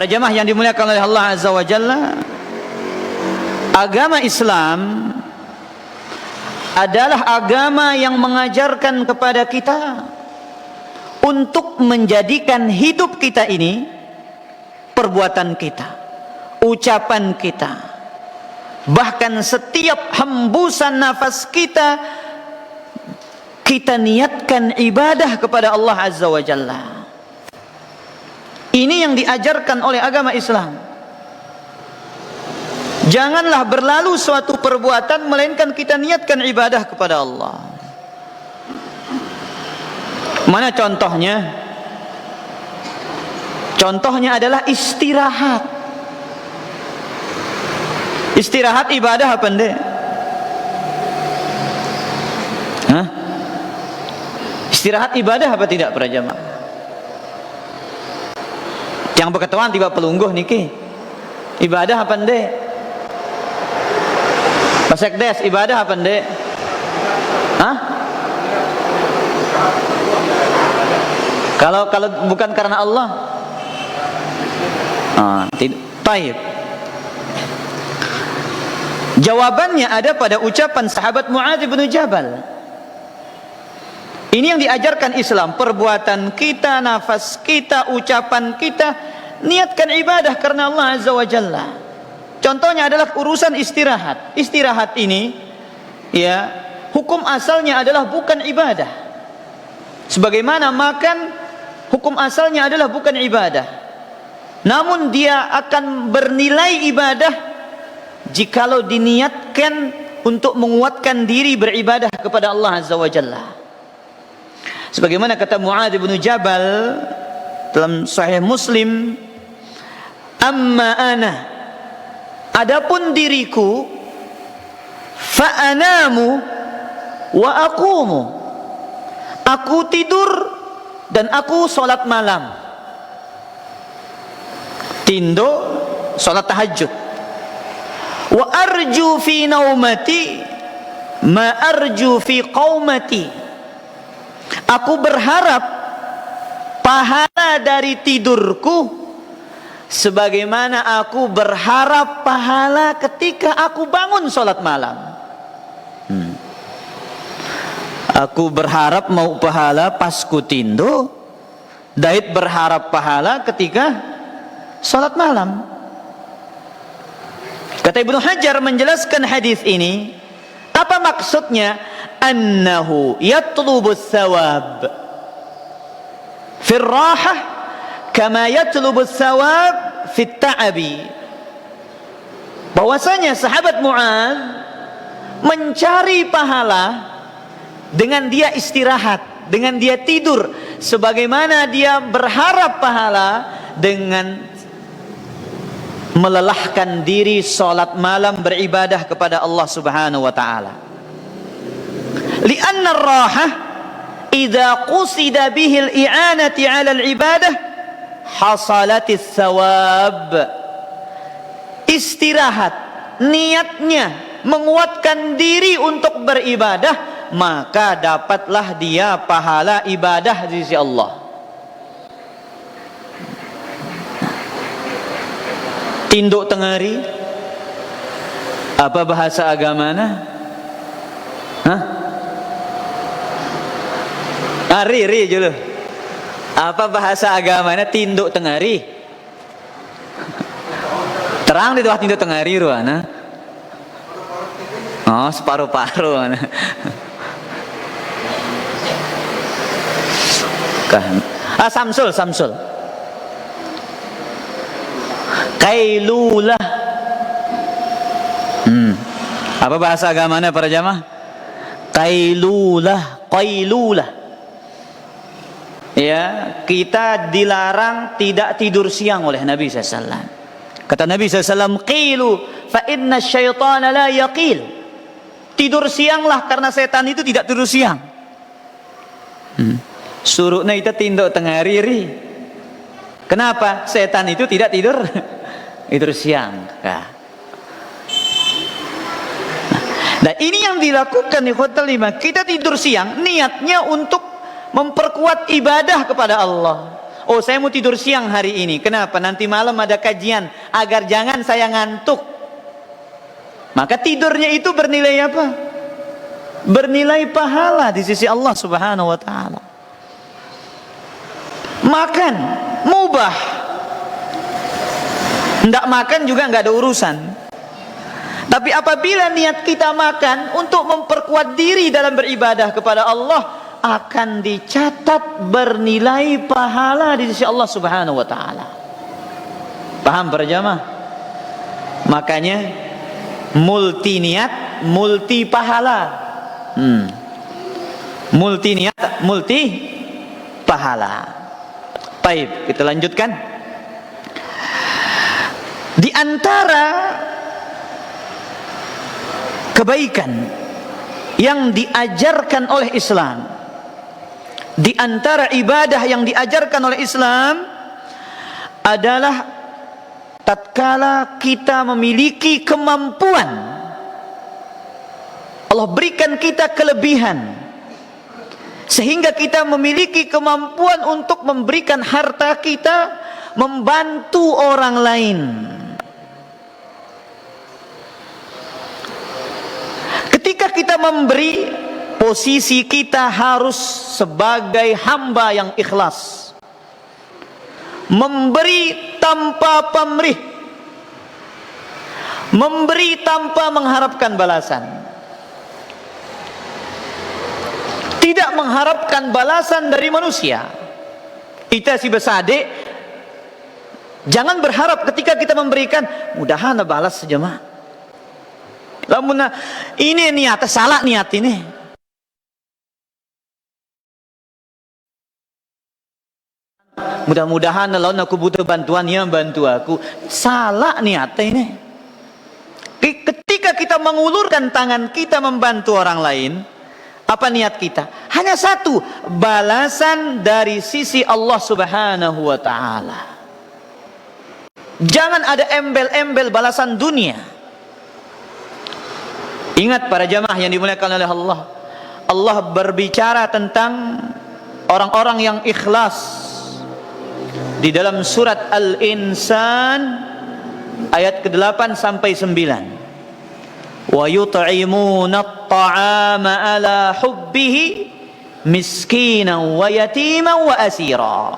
Para jamaah yang dimuliakan oleh Allah Azza wa Jalla, agama Islam adalah agama yang mengajarkan kepada kita untuk menjadikan hidup kita ini, perbuatan kita, ucapan kita, bahkan setiap hembusan nafas kita, kita niatkan ibadah kepada Allah Azza wa Jalla. Ini yang diajarkan oleh agama Islam. Janganlah berlalu suatu perbuatan melainkan kita niatkan ibadah kepada Allah. Mana contohnya? Contohnya adalah istirahat. Istirahat ibadah apa enggak? Hah? Istirahat ibadah apa tidak para jamaah? Yang berketuaan tiba pelungguh niki. Ibadah apa enggak? Pak Sekdes, ibadah apa enggak? Hah? Kalau bukan karena Allah? Tidak. Baik. Jawabannya ada pada ucapan sahabat Muadz bin Jabal. Ini yang diajarkan Islam, perbuatan kita, nafas kita, ucapan kita, niatkan ibadah karena Allah Azza wa Jalla. Contohnya adalah urusan istirahat. Istirahat ini, ya, hukum asalnya adalah bukan ibadah. Sebagaimana makan, hukum asalnya adalah bukan ibadah. Namun dia akan bernilai ibadah jikalau diniatkan untuk menguatkan diri beribadah kepada Allah Azza wa Jalla. Sebagaimana kata Muadz bin Jabal dalam Sahih Muslim, "Amma ana, adapun diriku, fa anamu wa aqumu, aku tidur dan aku salat malam." Tindo, salat tahajud. "Wa arju fi naumati ma arju fi qaumati." Aku berharap pahala dari tidurku sebagaimana aku berharap pahala ketika aku bangun salat malam. Aku berharap mau pahala pas ku tindo, dait berharap pahala ketika salat malam. Kata Ibnu Hajar menjelaskan hadis ini, apa maksudnya? Annahu yatlubus thawab fir rahah kama yatlubus thawab fit ta'abi. Bahwasanya sahabat Muadz mencari pahala dengan dia istirahat, dengan dia tidur, sebagaimana dia berharap pahala dengan melelahkan diri salat malam beribadah kepada Allah Subhanahu wa taala. Lianna ar-rahah idza qusida bihi al-i'anati 'ala al-ibadah hasalatis thawab. Istirahat niatnya menguatkan diri untuk beribadah, maka dapatlah dia pahala ibadah di sisi Allah. Tinduk tengari apa bahasa agamana? Hah? Ri dulu. Apa bahasa agamana tinduk tengari? Terang di bawah tinduk tengari ruana. Oh, separuh-paruh mana. Kan. Samsul. Kailulah. Apa bahasa agamana para jamaah? Kailulah. Ya, kita dilarang tidak tidur siang oleh Nabi SAW. Kata Nabi SAW, qilu fa inna syaitana la yaqil. Tidur sianglah karena setan itu tidak tidur siang. Suruhnya itu tinduk tengah riri. Kenapa? Setan itu tidak tidur tidur siang. Nah, ini yang dilakukan di hotel 5. Kita tidur siang niatnya untuk memperkuat ibadah kepada Allah, Oh, saya mau tidur siang hari ini. Kenapa? Nanti malam ada kajian, agar jangan saya ngantuk. Maka tidurnya itu bernilai apa? Bernilai pahala di sisi Allah Subhanahu wa taala. Makan mubah. Nggak makan juga nggak ada urusan. Tapi apabila niat kita makan untuk memperkuat diri dalam beribadah kepada Allah, akan dicatat bernilai pahala di sisi Allah Subhanahu wa taala. Paham para jamaah? Makanya multi niat, multi pahala. Multi niat, multi pahala. Baik, kita lanjutkan. Di antara kebaikan yang diajarkan oleh Islam, di antara ibadah yang diajarkan oleh Islam adalah tatkala kita memiliki kemampuan, Allah berikan kita kelebihan sehingga kita memiliki kemampuan untuk memberikan harta kita membantu orang lain. Ketika kita memberi, posisi kita harus sebagai hamba yang ikhlas, memberi tanpa pamrih, memberi tanpa mengharapkan balasan, tidak mengharapkan balasan dari manusia. Kita si besade, jangan berharap ketika kita memberikan mudahan balas saja mah. Lamun ini niatnya salah, niat ini mudah-mudahan lawan aku butuh bantuan, ya bantu aku. Salah niatnya ini. Ketika kita mengulurkan tangan kita membantu orang lain, apa niat kita? Hanya satu, balasan dari sisi Allah Subhanahu wa taala. Jangan ada embel-embel balasan dunia. Ingat para jamaah yang dimuliakan oleh Allah, Allah berbicara tentang orang-orang yang ikhlas di dalam surat Al-Insan ayat ke-8 sampai 9. Wa yut'imuna at-ta'ama ala hubbihi miskinan wa yatiman wa asira.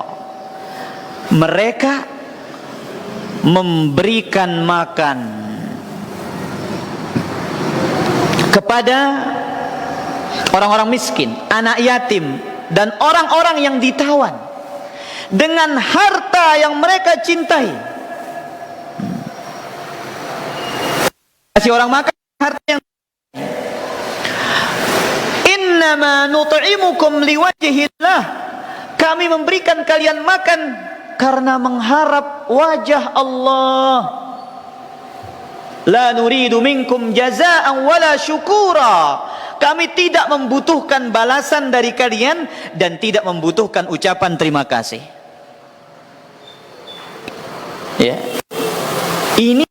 Mereka memberikan makan kepada orang-orang miskin, anak yatim, dan orang-orang yang ditawan dengan harta yang mereka cintai. Kasih orang makan harta yang innama nut'imukum liwajhillah, kami memberikan kalian makan karena mengharap wajah Allah. La nuridu minkum jazaa'an wala syukura. Kami tidak membutuhkan balasan dari kalian dan tidak membutuhkan ucapan terima kasih. Ya. Ini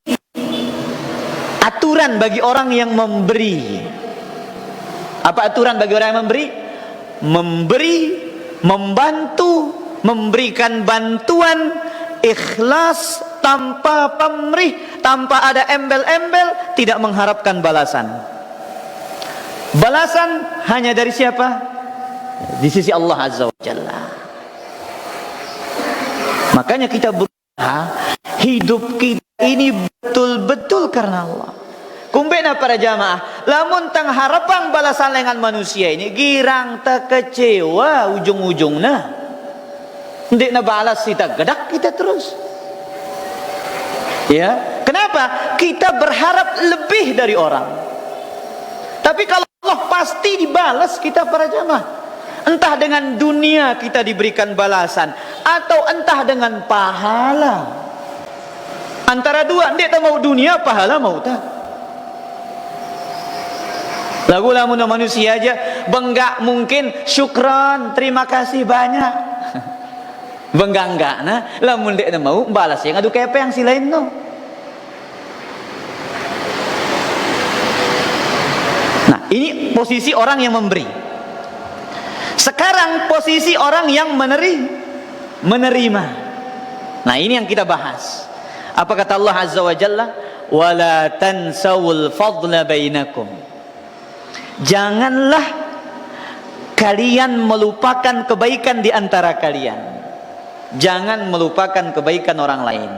aturan bagi orang yang memberi. Apa aturan bagi orang yang memberi? Memberi, membantu, memberikan bantuan ikhlas, tanpa pamrih, tanpa ada embel-embel, tidak mengharapkan balasan. Balasan hanya dari siapa? Di sisi Allah Azza wa Jalla. Makanya kita berusaha hidup kita ini betul-betul karena Allah. Kumbena para jamaah, lamun tang harapan balasan dengan manusia ini girang tak kecewa ujung-ujungnya. Ndik na balas kita gedak kita terus. Ya, kenapa? Kita berharap lebih dari orang. Tapi kalau Allah pasti dibalas kita para jamaah. Entah dengan dunia kita diberikan balasan atau entah dengan pahala. Antara dua, ndik tak mau dunia, pahala mau tak. Lagu lamun manusia aja benggak mungkin syukran, terima kasih banyak. Benggak nah, lamun dek mau balas yang adu kepe yang si lain no. Nah, ini posisi orang yang memberi. Sekarang posisi orang yang menerima. Nah, ini yang kita bahas. Apa kata Allah Azza wa Jalla? Wala tansawul fadla bainakum. Janganlah kalian melupakan kebaikan di antara kalian. Jangan melupakan kebaikan orang lain.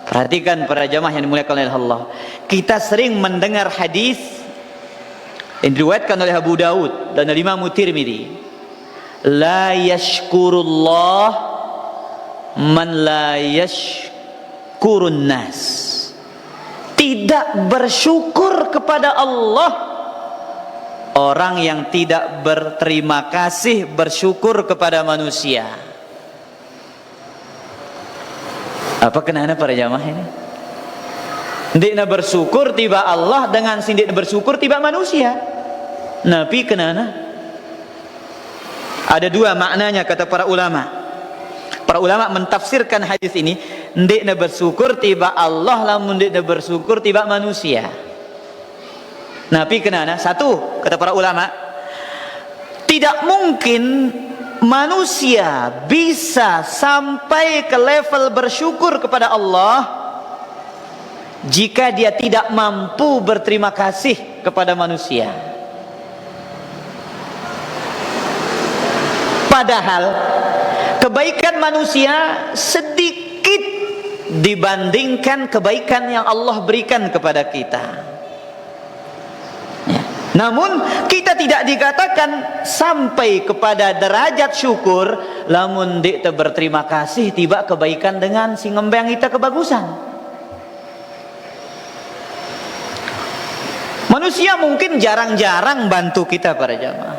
Perhatikan para jamaah yang dimuliakan oleh Allah. Kita sering mendengar hadis yang diriwayatkan oleh Abu Daud dan Imam Tirmidzi. La yashkurullah man la yashkurun nas. Tidak bersyukur kepada Allah orang yang tidak berterima kasih, bersyukur kepada manusia. Apa kenapa para jamaah ini? Ndikna bersyukur tiba Allah dengan sindik bersyukur tiba manusia. Nabi kenapa? Ada dua maknanya kata para ulama. Para ulama mentafsirkan hadis ini, ndikna bersyukur tiba Allah, lamun ndikna bersyukur tiba manusia. Nabi kenapa? Satu, kata para ulama, tidak mungkin manusia bisa sampai ke level bersyukur kepada Allah jika dia tidak mampu berterima kasih kepada manusia. Padahal kebaikan manusia sedikit dibandingkan kebaikan yang Allah berikan kepada kita. Namun kita tidak dikatakan sampai kepada derajat syukur lamun kita berterima kasih tiba kebaikan dengan si ngembang kita kebagusan. Manusia mungkin jarang-jarang bantu kita para jamaah.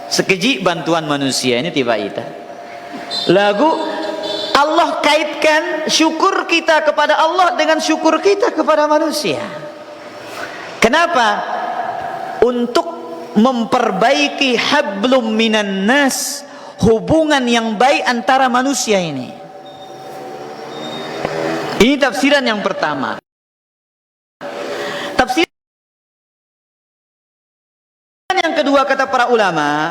Sekeji bantuan manusia ini tiba kita. Lagu Allah kaitkan syukur kita kepada Allah dengan syukur kita kepada manusia. Kenapa? Untuk memperbaiki hablum minan nas, hubungan yang baik antara manusia ini. Ini tafsiran yang pertama. Tafsiran yang kedua kata para ulama,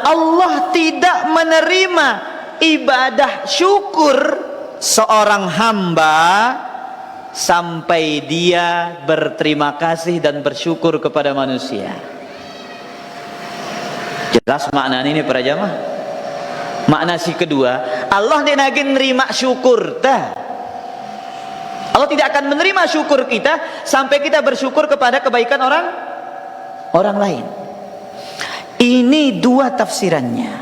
Allah tidak menerima ibadah syukur seorang hamba sampai dia berterima kasih dan bersyukur kepada manusia. Jelas makna ini para jamaah. Makna si kedua, Allah tidak lagi nerima syukur dah. Allah tidak akan menerima syukur kita sampai kita bersyukur kepada kebaikan orang lain. Ini dua tafsirannya.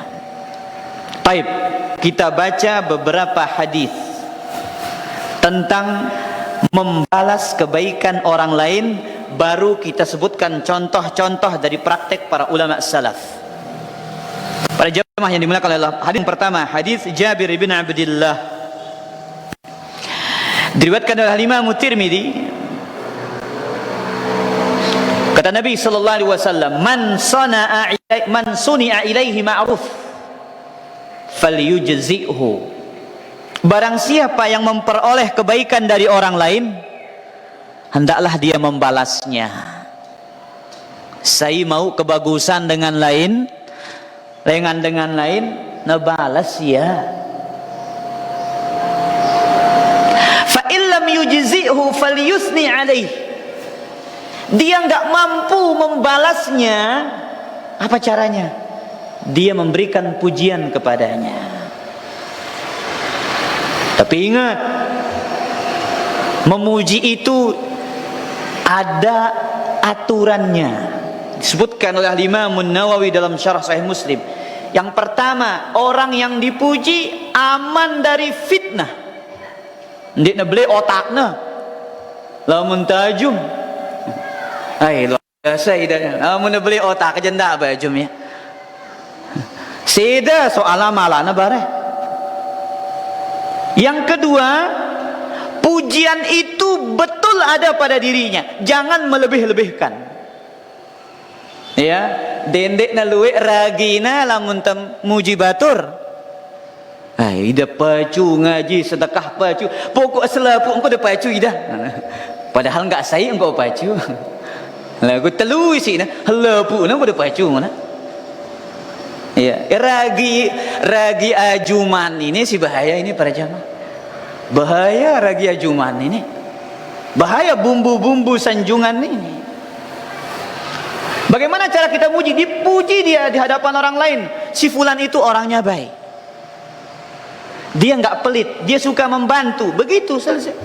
Baik, kita baca beberapa hadis tentang membalas kebaikan orang lain, baru kita sebutkan contoh-contoh dari praktek para ulama salaf. Para jamaah yang dimuliakan oleh Allah, hadis pertama, hadis Jabir bin Abdullah, diriwayatkan oleh Imam Tirmidzi. Kata Nabi sallallahu alaihi wasallam, man suni'a ilaihi ma'ruf falyujzi'hu. Barang siapa yang memperoleh kebaikan dari orang lain, hendaklah dia membalasnya. Saya mau kebagusan dengan lain, dengan lain, nabalas ya. Fa illam yujzi'hu falyusni alaih. Dia enggak mampu membalasnya, apa caranya? Dia memberikan pujian kepadanya. Tapi ingat, memuji itu ada aturannya. Disebutkan oleh Imam Nawawi dalam Syarah Sahih Muslim. Yang pertama, orang yang dipuji aman dari fitnah. Ndikna beli otakna, lamun tajum. Ai luar biasa idanya. Lamun beli otak jenda bajum ya. Sida soal malana bare. Yang kedua, pujian itu betul ada pada dirinya, jangan melebih-lebihkan. Ya, dendek na luwe ragina lamun muji batur. Ai ida pacu ngaji sedekah pacu, pokok selapu engko de pacu ida. Padahal enggak saya engko pacu. Lagu telu isi na, helapu na engko de pacu mana. Ya, ragi ajuman ini sih bahaya ini para jamaah. Bahaya ragi ajuman ini. Bahaya bumbu-bumbu sanjungan ini. Bagaimana cara kita muji? Dipuji dia di hadapan orang lain. Si fulan itu orangnya baik. Dia nggak pelit, dia suka membantu. Begitu selesai.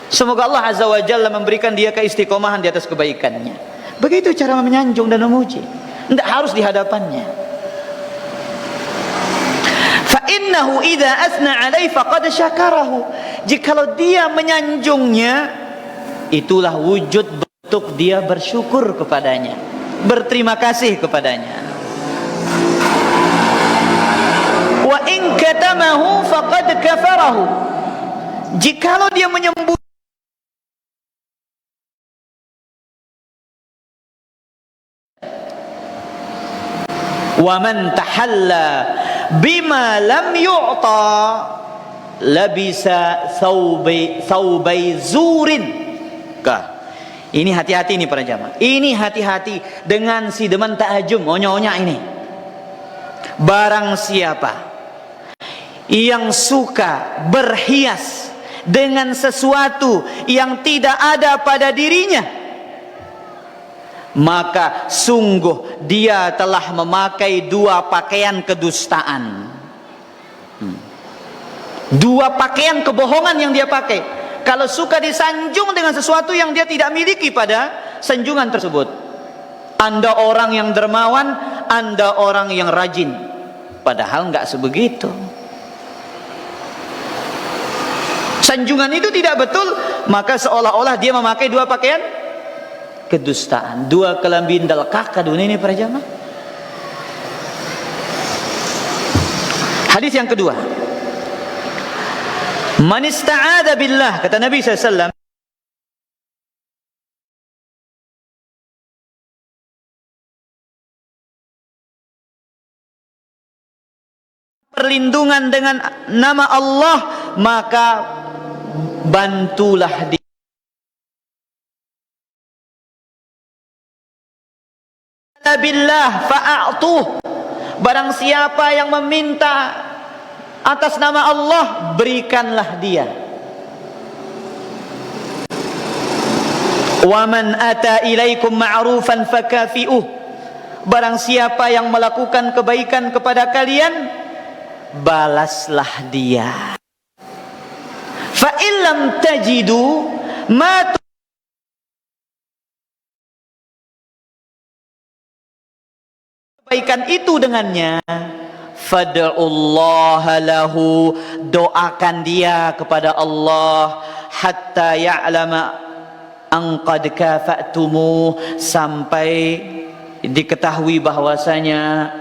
Semoga Allah Azza wa Jalla memberikan dia keistiqomahan di atas kebaikannya. Begitu cara menyanjung dan memuji. Tidak harus di hadapannya. Fa innahu idza asna alaihi faqad syakarahu. Jikalau dia menyanjungnya, itulah wujud bentuk dia bersyukur kepadanya, berterima kasih kepadanya. Wa in katamahu faqad kafarahu. Jikalau dia menyembunyikan, wa man tahalla bima lam yu'ta labisa thawbai zurin. Ini hati-hati nih para jamaah. Ini hati-hati dengan si demen ta'ajum, onya-onya ini. Barang siapa yang suka berhias dengan sesuatu yang tidak ada pada dirinya, maka sungguh dia telah memakai dua pakaian kedustaan. Dua pakaian kebohongan yang dia pakai. Kalau suka disanjung dengan sesuatu yang dia tidak miliki pada sanjungan tersebut. Anda orang yang dermawan, Anda orang yang rajin. Padahal nggak sebegitu. Sanjungan itu tidak betul, maka seolah-olah dia memakai dua pakaian kedustaan, dua kelambin dal kakak dunia ini para jamaah. Hadis yang kedua, man ista'adha billah, kata Nabi SAW, perlindungan dengan nama Allah, maka bantulah dia. Billah fa'atuh. Barang siapa yang meminta atas nama Allah, berikanlah dia. Wa man ata ilaikum ma'rufan fakafi'uh. Barang siapa yang melakukan kebaikan kepada kalian, balaslah dia. Fa illam tajidu ma kebaikan itu dengannya, fad'ullaha lahu, doakan dia kepada Allah, hatta ya'lama an qad kafa'tumu, sampai diketahui bahwasanya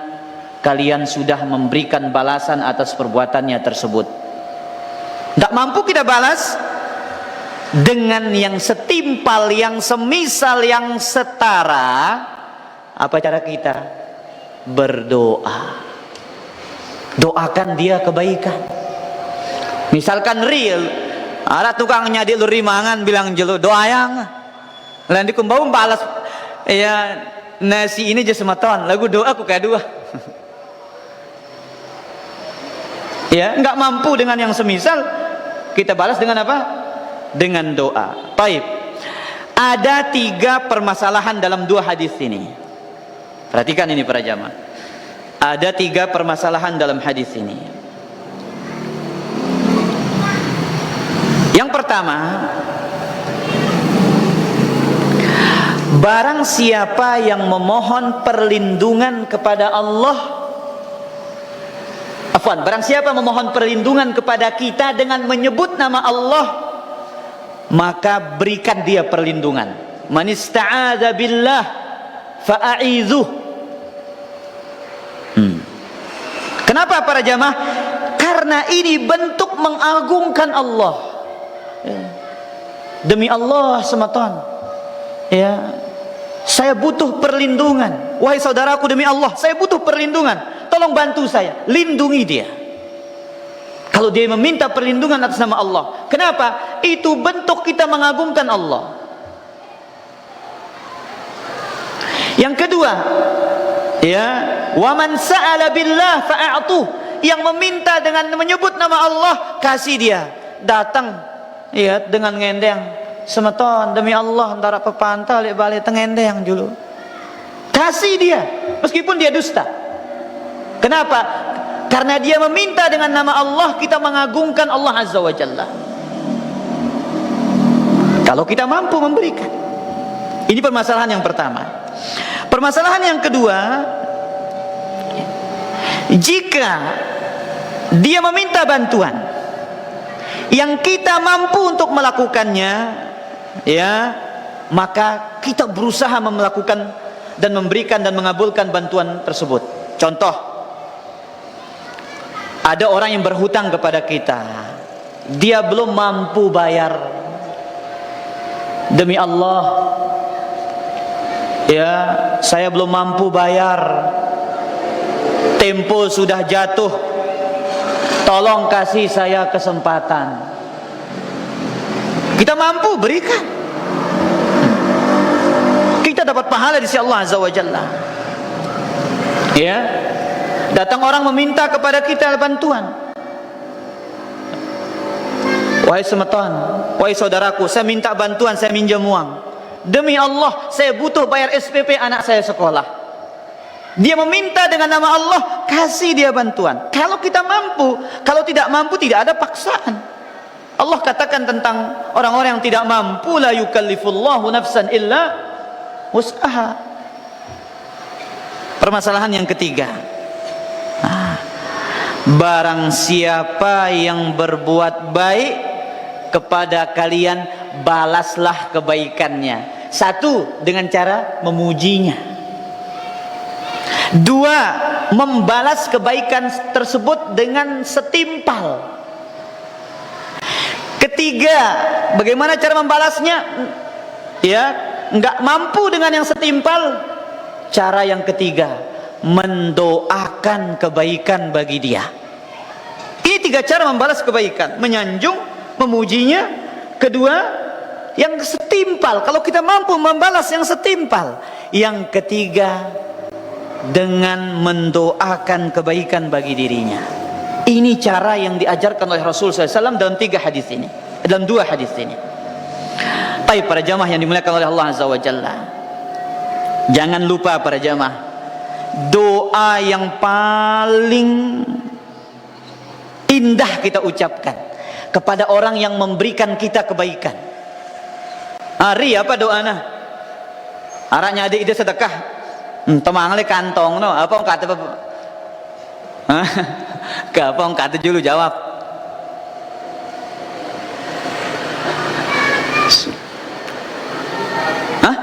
kalian sudah memberikan balasan atas perbuatannya tersebut. Tidak mampu kita balas dengan yang setimpal, yang semisal, yang setara. Apa cara kita? Berdoa. Doakan dia kebaikan. Misalkan real ada tukang nyadi luri mangan bilang jelo doa yang lain dikumbau balas ya nasi ini aja sematon lagu doa aku kayak dua. Ya nggak mampu dengan yang semisal, kita balas dengan apa? Dengan doa. Baik. Ada 3 permasalahan dalam 2 hadis ini. Perhatikan ini para jamaah. Ada 3 permasalahan dalam hadis ini. Yang pertama, barang siapa yang memohon perlindungan kepada Allah, barang siapa memohon perlindungan kepada kita dengan menyebut nama Allah, maka berikan dia perlindungan. Man ista'adza billah fa'idzuh. Kenapa para jamaah? Karena ini bentuk mengagungkan Allah. Demi Allah sematan, ya, saya butuh perlindungan. Wahai saudaraku, demi Allah, saya butuh perlindungan. Tolong bantu saya, lindungi dia. Kalau dia meminta perlindungan atas nama Allah, kenapa? Itu bentuk kita mengagungkan Allah. Yang kedua, ya, Wa man sa'ala billah fa'atuh. Yang meminta dengan menyebut nama Allah, kasih dia. Datang ya dengan ngendeng, semeton demi Allah antara pepantal balik tengendeng dulu. Kasih dia meskipun dia dusta. Kenapa? Karena dia meminta dengan nama Allah, kita mengagungkan Allah Azza wa Jalla. Kalau kita mampu memberikan. Ini permasalahan yang pertama. Permasalahan yang kedua, jika dia meminta bantuan yang kita mampu untuk melakukannya, ya, maka kita berusaha melakukan dan memberikan dan mengabulkan bantuan tersebut. Contoh, ada orang yang berhutang kepada kita, dia belum mampu bayar. Demi Allah, ya, saya belum mampu bayar, tempo sudah jatuh, tolong kasih saya kesempatan. Kita mampu berikan, kita dapat pahala di sisi Allah Azza wa Jalla. Ya, datang orang meminta kepada kita bantuan. Wahai semeton, wahai saudaraku, saya minta bantuan, saya minjam uang. Demi Allah, saya butuh bayar SPP anak saya sekolah. Dia meminta dengan nama Allah, kasih dia bantuan. Kalau kita mampu, kalau tidak mampu tidak ada paksaan. Allah katakan tentang orang-orang yang tidak mampu, la yukallifullahu nafsan illa wus'aha. Permasalahan yang ketiga, barang siapa yang berbuat baik kepada kalian, balaslah kebaikannya. Satu, dengan cara memujinya. Dua, membalas kebaikan tersebut dengan setimpal. Ketiga, bagaimana cara membalasnya? Ya, nggak mampu dengan yang setimpal. Cara yang ketiga, mendoakan kebaikan bagi dia. Ini tiga cara membalas kebaikan: menyanjung, memujinya. Kedua, yang setimpal. Kalau kita mampu membalas yang setimpal. Yang ketiga, dengan mendoakan kebaikan bagi dirinya. Ini cara yang diajarkan oleh Rasul SAW dalam tiga hadis ini, dalam dua hadis ini. Baik para jamaah yang dimuliakan oleh Allah Azza wa Jalla, jangan lupa para jamaah, doa yang paling indah kita ucapkan kepada orang yang memberikan kita kebaikan. Hari apa doana? Arahnya adik ide sedekah. Temangle kantong no. Apa orang kata apa? Apa orang kata dulu jawab. Hah?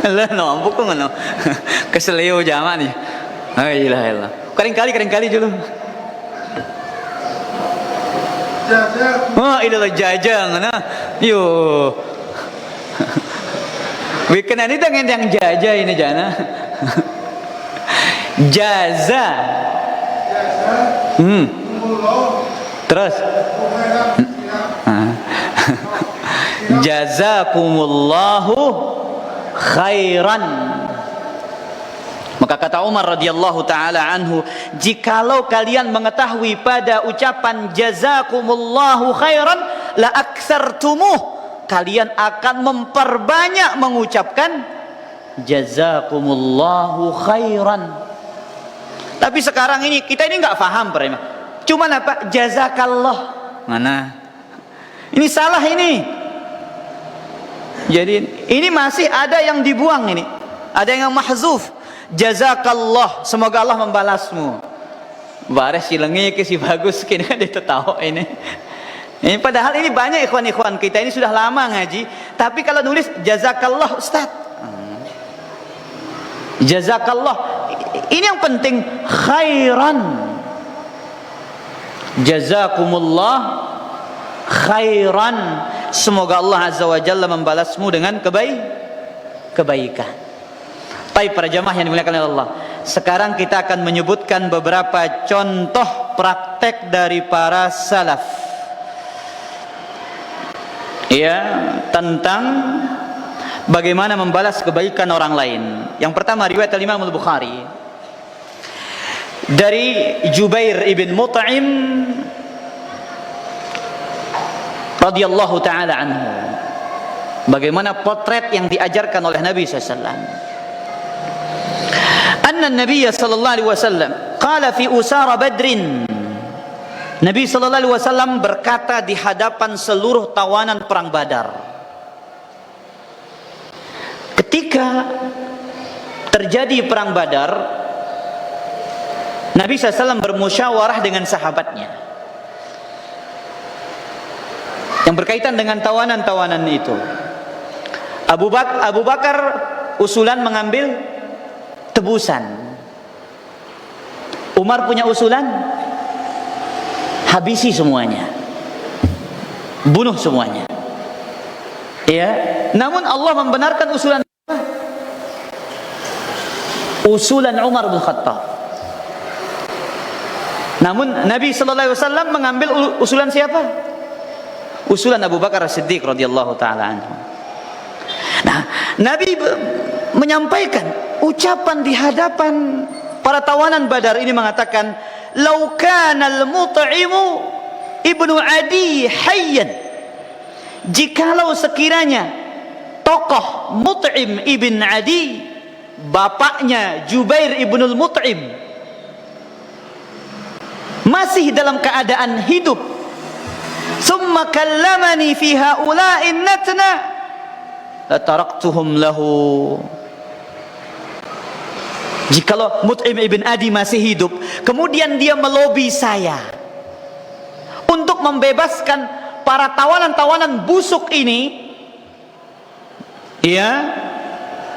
Lah no, ampun kok ngono. Keseleo jaman nih. Ayolah. Kering-kali dulu. Oh, itulah jajang, nah, yo. Bikin ini dengan yang jaja ini jana. Jaza. Terus. Jazakumullahu khairan. Maka kata Umar radhiyallahu taala anhu, jikalau kalian mengetahui pada ucapan jazakumullahu khairan la aktsartumuh, kalian akan memperbanyak mengucapkan jazakumullahu khairan. Tapi sekarang ini kita ini nggak paham, cuman apa? Jazakallah. Mana? Ini salah ini. Jadi ini masih ada yang dibuang ini. Ada yang mahzuf. Jazakallah, semoga Allah membalasmu. Bares silengi ke si bagus kini kan dia tahu ini. Ini padahal ini banyak ikhwan-ikhwan kita ini sudah lama ngaji, tapi kalau nulis jazakallah Ustaz. Jazakallah. Ini yang penting khairan. Jazakumullah khairan. Semoga Allah Azza wa Jalla membalasmu dengan kebaikan. Baik para jamaah yang dimuliakan oleh Allah, sekarang kita akan menyebutkan beberapa contoh praktek dari para salaf, ya, tentang bagaimana membalas kebaikan orang lain. Yang pertama riwayat Imam Al-Bukhari dari Jubair ibn Mut'im radhiyallahu taala anhu. Bagaimana potret yang diajarkan oleh Nabi SAW. Anna Nabi sallallahu alaihi wasallam qala fi usara Badrin. Nabi sallallahu alaihi wasallam berkata di hadapan seluruh tawanan perang Badar. Ketika terjadi perang Badar, Nabi SAW bermusyawarah dengan sahabatnya yang berkaitan dengan tawanan-tawanan itu. Abu Bakar usulan mengambil tebusan. Umar punya usulan habisi semuanya, bunuh semuanya. Ya, namun Allah membenarkan usulan Umar bin Khattab. Namun Nabi sallallahu alaihi wasallam mengambil usulan siapa? Usulan Abu Bakar As-Siddiq radhiyallahu taala anhu. Nah, Nabi menyampaikan ucapan di hadapan para tawanan Badar ini mengatakan, "Lau kana al-Mut'imu ibnu Adi hayyan." Jikalau sekiranya tokoh Mut'im ibn Adi, bapaknya Jubair ibn al-Mut'im, masih dalam keadaan hidup, "Tsumma kallamani fi haula'in natna la taraktuhum lahu." Jikalau Mut'im ibn Adi masih hidup, kemudian dia melobi saya untuk membebaskan para tawanan-tawanan busuk ini, ya,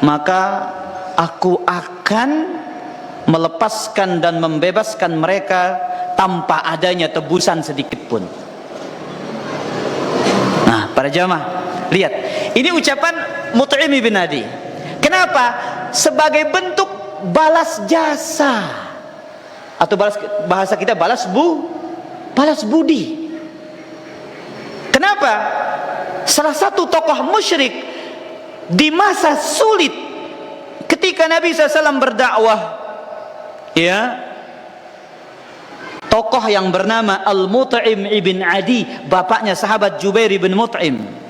maka aku akan melepaskan dan membebaskan mereka tanpa adanya tebusan sedikit pun. Nah, para jamaah, lihat, ini ucapan Mut'im ibn Adi. Kenapa? Sebagai bentuk balas jasa, atau bahasa kita balas budi. Kenapa? Salah satu tokoh musyrik di masa sulit ketika Nabi SAW berdakwah, ya, tokoh yang bernama Al-Mut'im ibn Adi, bapaknya sahabat Jubair ibn Mut'im.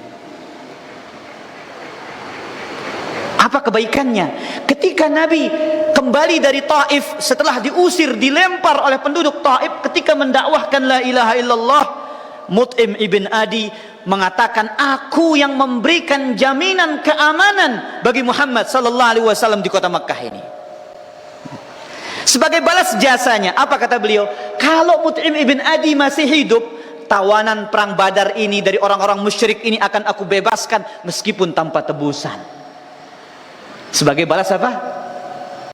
Apa kebaikannya? Ketika Nabi kembali dari Taif setelah diusir, dilempar oleh penduduk Taif, ketika mendakwahkan la ilaha illallah, Mut'im ibn Adi mengatakan, aku yang memberikan jaminan keamanan bagi Muhammad sallallahu alaihi wasallam di kota Makkah ini. Sebagai balas jasanya, apa kata beliau? Kalau Mut'im ibn Adi masih hidup, tawanan perang Badar ini dari orang-orang musyrik ini akan aku bebaskan meskipun tanpa tebusan. Sebagai balas apa?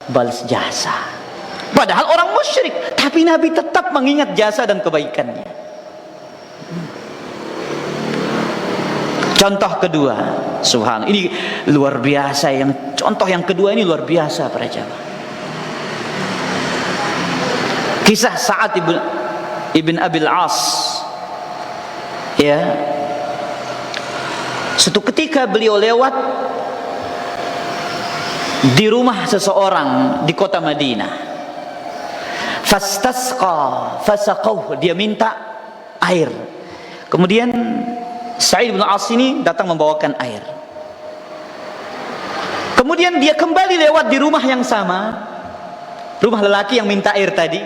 Balas jasa. Padahal orang musyrik, tapi Nabi tetap mengingat jasa dan kebaikannya. Contoh kedua, subhanallah, ini luar biasa. Contoh yang kedua ini luar biasa para jamaah. Kisah Sa'ad ibn Abil As, ya. Suatu ketika beliau lewat di rumah seseorang di kota Madinah. Fastasqa fasaqauh, dia minta air. Kemudian Sa'id bin As ini datang membawakan air. Kemudian dia kembali lewat di rumah yang sama, rumah lelaki yang minta air tadi.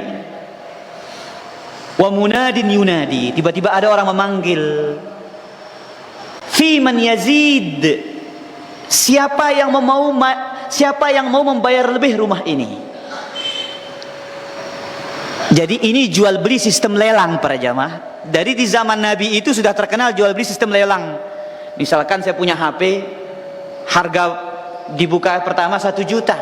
Wa munadin yunadi, tiba-tiba ada orang memanggil, fi man yazid, siapa yang mau membayar lebih rumah ini. Jadi ini jual beli sistem lelang para jamaah. Dari di zaman Nabi itu sudah terkenal jual beli sistem lelang. Misalkan saya punya HP, harga dibuka pertama 1 juta.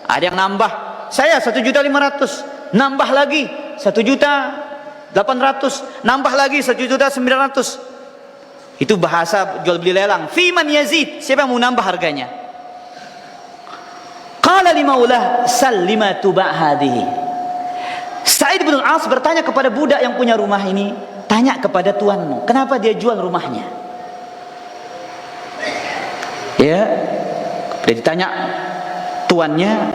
Ada yang nambah, saya 1.500.000, nambah lagi 1.800.000, nambah lagi 1.900.000. Itu bahasa jual beli lelang. Fi man yazid, siapa yang mau nambah harganya? Qala li maulah sal lima tuba hadhihi. Sa'id bin Al-As bertanya kepada budak yang punya rumah ini, tanya kepada tuanmu, kenapa dia jual rumahnya? Ya, dia ditanya tuannya,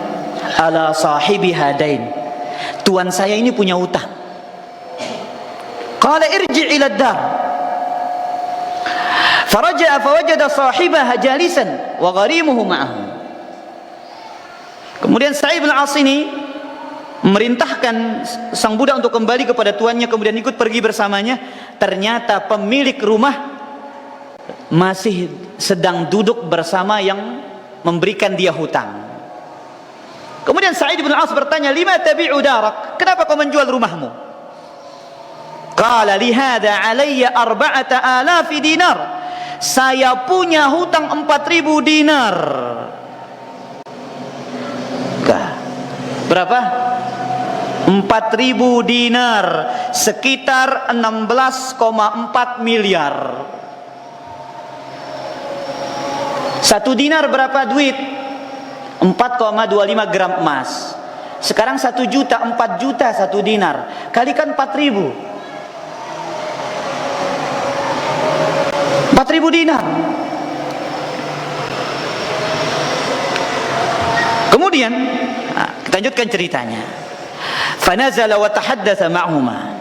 ala sahibi hadain, tuan saya ini punya utang. Qala irji' ila ad-dar. Faraja'a fawajada sahibaha jalisan wa gharimuhu ma'ahu. Kemudian Sa'id bin As ini memerintahkan sang budak untuk kembali kepada tuannya, kemudian ikut pergi bersamanya. Ternyata pemilik rumah masih sedang duduk bersama yang memberikan dia hutang. Kemudian Sa'id bin As bertanya, lima tabi'u darak, kenapa kau menjual rumahmu? Qala lihada alayya 4,000 dinar, saya punya hutang 4.000 dinar. Berapa? 4.000 dinar, sekitar 16,4 miliar. Satu dinar berapa duit? 4,25 gram emas. Sekarang 1 juta, 4 juta 1 dinar. Kalikan 4.000. 4.000 dinar. Kemudian kita lanjutkan ceritanya. Fanazala wa tahaddatsa ma'huma.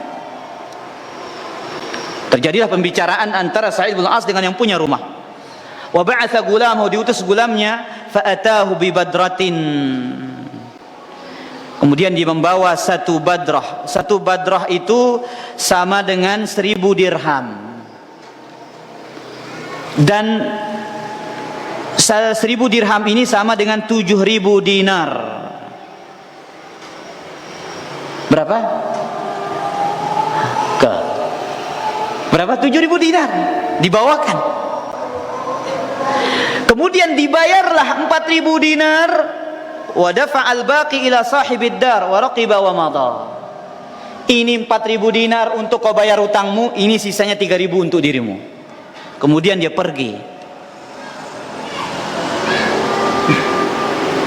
Terjadilah pembicaraan antara Sa'id bin As dengan yang punya rumah. Wa ba'atha gulamahu, diutus gulamnya, fa atahu bi badratin. Kemudian dia membawa satu badrah. Satu badrah itu sama dengan 1.000 dirham. Dan 1.000 dirham ini sama dengan 7.000 dinar. Berapa? Berapa? 7.000 dinar dibawakan. Kemudian dibayarlah 4.000 dinar, wa dafa'al baqi ila sahibid dar wa raqiba wa madha. Ini 4.000 dinar untuk kau bayar utangmu, ini sisanya 3.000 untuk dirimu. Kemudian dia pergi.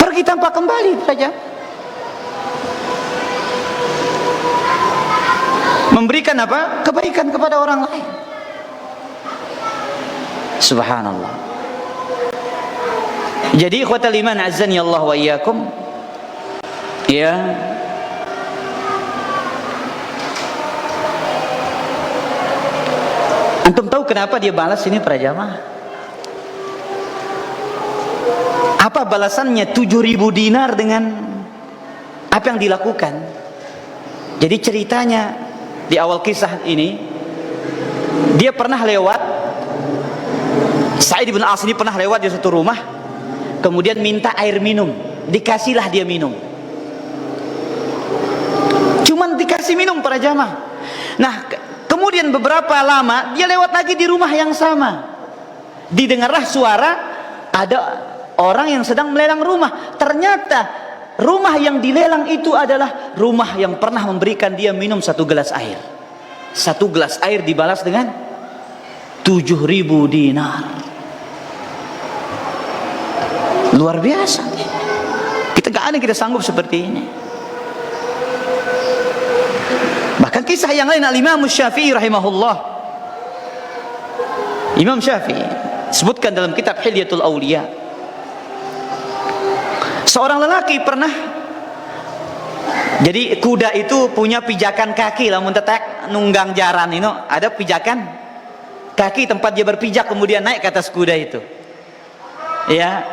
Pergi tanpa kembali saja. Memberikan apa? Kebaikan kepada orang lain. Subhanallah. Jadi ikhwatal iman azzani Allah wa iyyakum, ya, antum tahu kenapa dia balas ini para jamaah? Apa balasannya 7.000 dinar dengan apa yang dilakukan? Jadi ceritanya di awal kisah ini, dia pernah lewat, Sa'id bin As ini pernah lewat di satu rumah, kemudian minta air minum, dikasihlah dia minum. Cuman dikasih minum para jamaah. Nah, kemudian beberapa lama dia lewat lagi di rumah yang sama. Didengarlah suara ada orang yang sedang melelang rumah. Ternyata rumah yang dilelang itu adalah rumah yang pernah memberikan dia minum 1 gelas air. 1 gelas air dibalas dengan 7.000 dinar. Luar biasa. Kita gak ada kita sanggup seperti ini. Bahkan kisah yang lain, Al-Imam Syafi'i rahimahullah. Imam Syafi'i sebutkan dalam kitab Hilyatul Awliya, seorang lelaki pernah, jadi kuda itu punya pijakan kaki, lamun tetek nunggang jaran itu ada pijakan kaki tempat dia berpijak, kemudian naik ke atas kuda itu. Ya,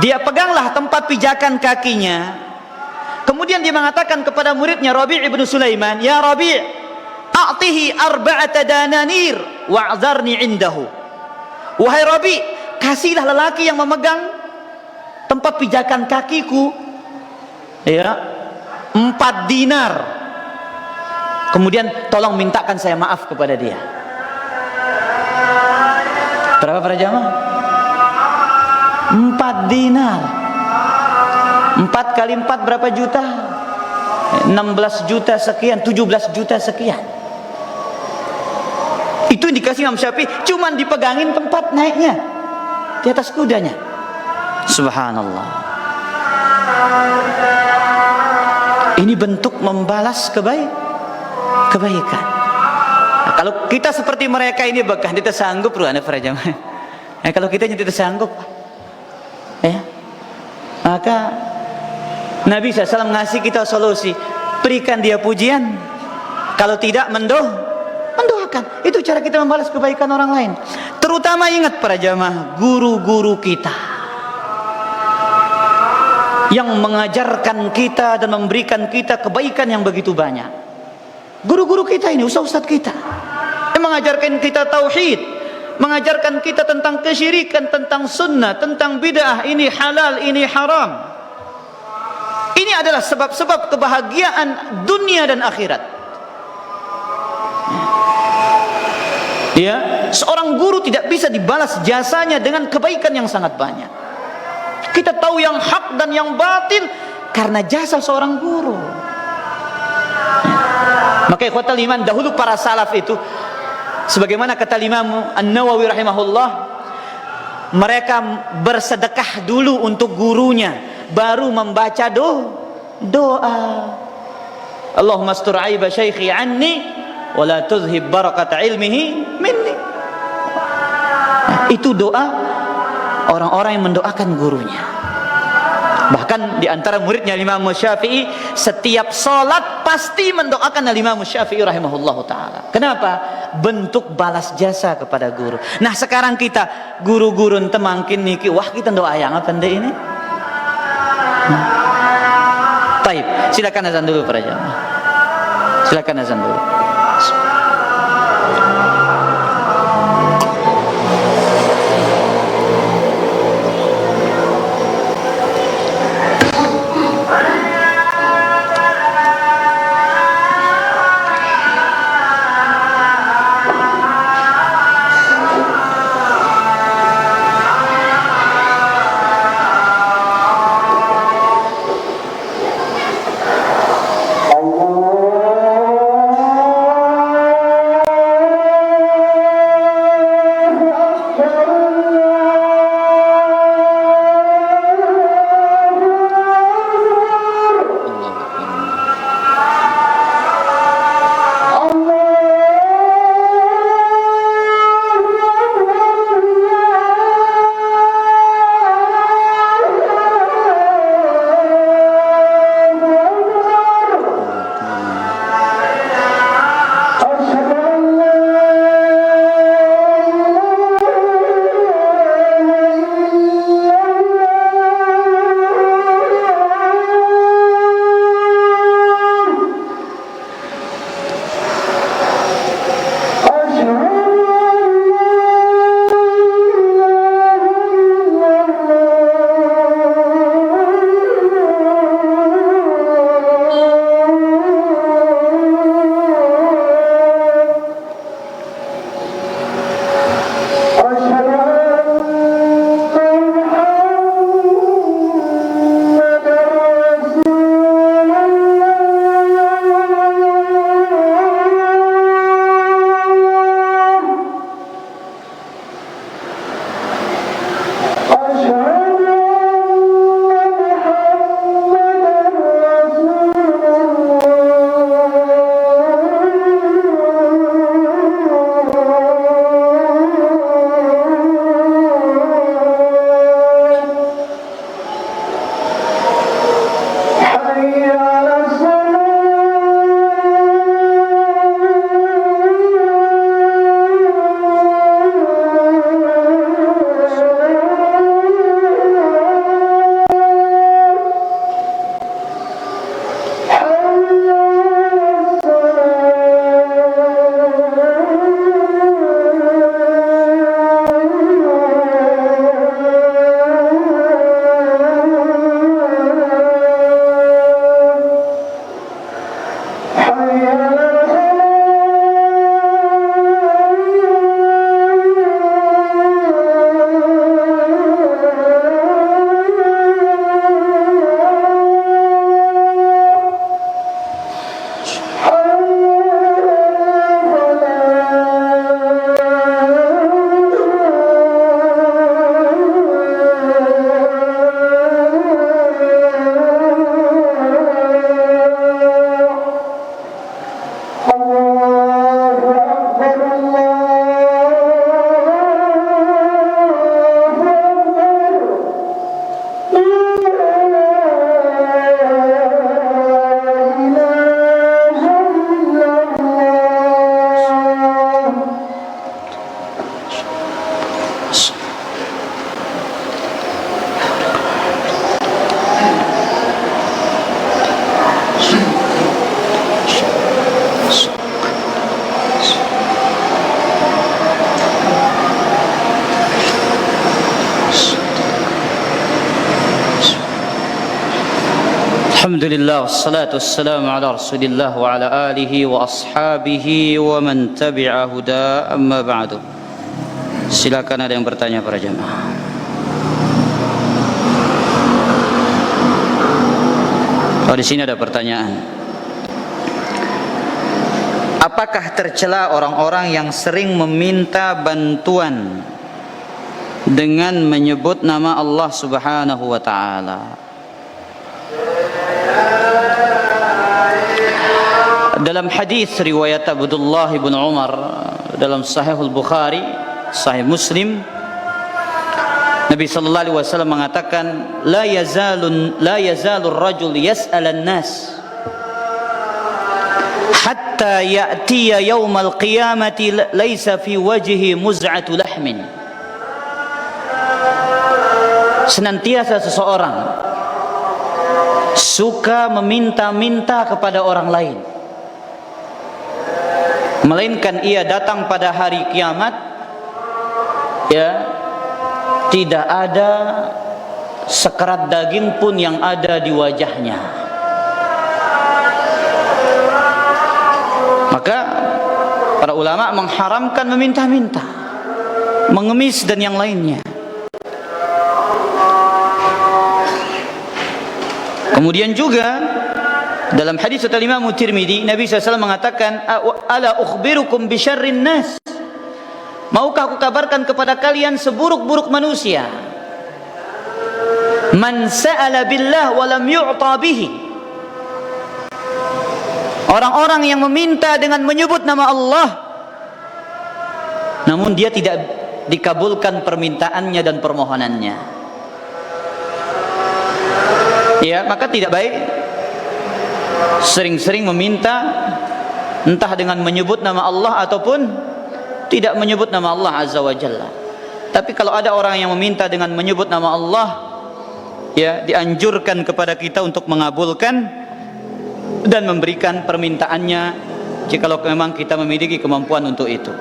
dia peganglah tempat pijakan kakinya. Kemudian dia mengatakan kepada muridnya Rabi' ibn Sulaiman, ya Rabi', a'tihi 4 dananir wa'zarni indahu. Wahai Rabi', kasihlah lelaki yang memegang tempat pijakan kakiku, ya, 4 dinar. Kemudian tolong mintakan saya maaf kepada dia. Berapa para jamaah? 4 dinar. 4 kali 4 berapa juta? 16 juta sekian, 17 juta sekian. Itu yang dikasih Imam Syafi'i, cuman dipegangin tempat naiknya di atas kudanya. Subhanallah. Ini bentuk membalas kebaikan. Nah, kalau kita seperti mereka ini, bahkan kita sanggup loh, anak para jamaah. Kalau kita tidak sanggup, maka Nabi SAW ngasih kita solusi, berikan dia pujian, kalau tidak mendoakan. Itu cara kita membalas kebaikan orang lain. Terutama ingat para jamaah, guru-guru kita yang mengajarkan kita dan memberikan kita kebaikan yang begitu banyak. Guru-guru kita ini, ustaz-ustaz kita yang mengajarkan kita tauhid, mengajarkan kita tentang kesyirikan, tentang sunnah, tentang bid'ah, ini halal, ini haram. Ini adalah sebab-sebab kebahagiaan dunia dan akhirat. Ya, seorang guru tidak bisa dibalas jasanya dengan kebaikan yang sangat banyak. Kita tahu yang hak dan yang batil karena jasa seorang guru. Maka ikhwatal iman, dahulu para salaf itu, sebagaimana kata Imam An-Nawawi rahimahullah, mereka bersedekah dulu untuk gurunya, baru membaca doa. Allahumma astur aiba syaikhi anni wa la tuzhib barakata ilmihi minni. Itu doa orang-orang yang mendoakan gurunya. Bahkan di antara muridnya Imam Syafi'i, setiap salat pasti mendoakan Imam Syafi'i rahimahullahu taala. Kenapa? Bentuk balas jasa kepada guru. Nah, sekarang kita guru-guru temangkin niki, wah kita doa yang apa ini? Baik, silakan azan dulu para jamaah. Silakan azan dulu. Alhamdulillah wassalatu wassalamu ala Rasulillah wa ala alihi wa ashabihi wa man tabi'a huda, amma ba'du. Silakan, ada yang bertanya para jamaah. Oh, di sini ada pertanyaan. Apakah tercela orang-orang yang sering meminta bantuan dengan menyebut nama Allah Subhanahu wa taala? Dalam hadis riwayat Abdullah bin Umar dalam Sahih Al-Bukhari, Sahih Muslim, Nabi sallallahu alaihi wasallam mengatakan, la yazalur rajul yas'alan nas hatta ya'tiya yaumal qiyamati laisa fi wajhi muz'atu lahmin. Senantiasa seseorang suka meminta-minta kepada orang lain, melainkan ia datang pada hari kiamat, ya, tidak ada sekerat daging pun yang ada di wajahnya. Maka para ulama mengharamkan meminta-minta, mengemis dan yang lainnya. Kemudian juga dalam hadis riwayat Imam Tirmidzi, Nabi SAW mengatakan, ala ukhbirukum bi syarrin nas, maukah aku kabarkan kepada kalian seburuk-buruk manusia? Man sa'ala billah wa lam yu'ta bihi, orang-orang yang meminta dengan menyebut nama Allah, namun dia tidak dikabulkan permintaannya dan permohonannya. Ya, maka tidak baik sering-sering meminta, entah dengan menyebut nama Allah ataupun tidak menyebut nama Allah Azza wa Jalla. Tapi kalau ada orang yang meminta dengan menyebut nama Allah, ya, dianjurkan kepada kita untuk mengabulkan dan memberikan permintaannya jikalau memang kita memiliki kemampuan untuk itu.